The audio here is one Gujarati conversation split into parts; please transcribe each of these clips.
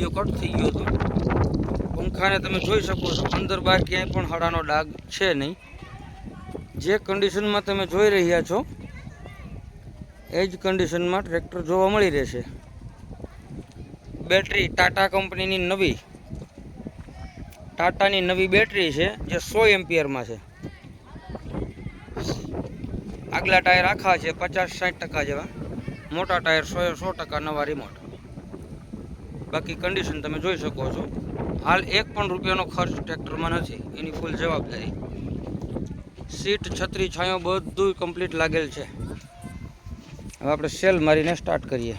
વિડીયો કટ થઈ ગયો હતો। પંખાને તમે જોઈ શકો છો, અંદર બહાર ક્યાંય પણ હળાનો ડાઘ છે નહીં। જે કન્ડિશનમાં તમે જોઈ રહ્યા છો એ જ કન્ડિશનમાં ટ્રેક્ટર જોવા મળી રહેશે। બેટરી ટાટા કંપનીની નવી ટાટાની નવી બેટરી છે, જે 100 એમ્પિયરમાં છે। આગલા ટાયર આખા છે 50-60% જેવા, મોટા ટાયર 100% નવા રિમોટ। બાકી કન્ડિશન તમે જોઈ શકો છો। હાલ 1 પણ રૂપિયાનો ખર્ચ ટ્રેક્ટરમાં નથી, એની ફૂલ જવાબદારી। સીટ, છત્રી, છાંયો બધું કમ્પ્લીટ લાગેલ છે। હવે આપણે સેલ મારીને સ્ટાર્ટ કરીએ।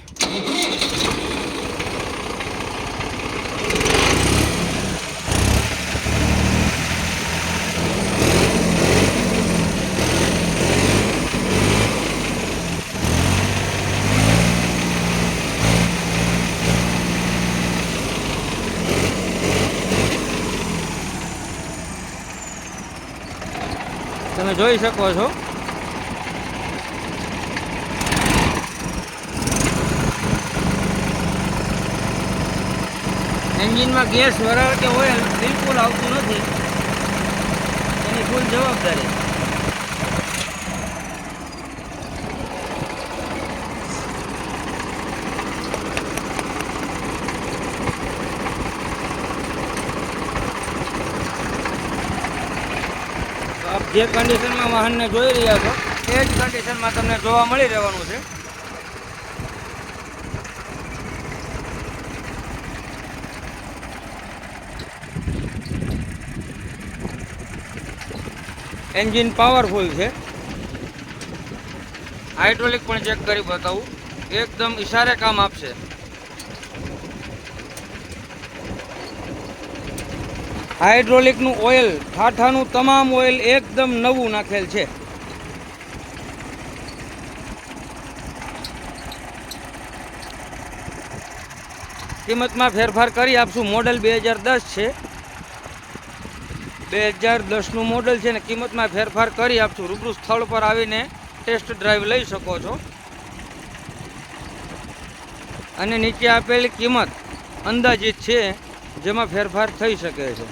તમે જોઈ શકો છો એન્જિનમાં ગેસ, વરાળ કે ઓઇલ બિલકુલ આવતું નથી, એની ફૂલ જવાબદારી। આપ જે કન્ડિશનમાં વાહનને જોઈ રહ્યા છો એ જ કન્ડિશનમાં તમને જોવા મળી રહેવાનું છે। એન્જિન પાવરફુલ છે। હાઇડ્રોલિક પણ ચેક કરી બતાવું, એકદમ ઇશારે કામ આપશે। હાઇડ્રોલિકનું ઓઇલ, ઠાઠાનું તમામ ઓઇલ એકદમ નવું નાખેલ છે। કિંમતમાં ફેરફાર કરી આપશું। મોડલ 2010 છે, 2010નું મોડલ છે ને કિંમતમાં ફેરફાર કરી આપશું। રૂબરૂ સ્થળ પર આવીને ટેસ્ટ ડ્રાઈવ લઈ શકો છો। અને નીચે આપેલી કિંમત અંદાજિત છે, જેમાં ફેરફાર થઈ શકે છે।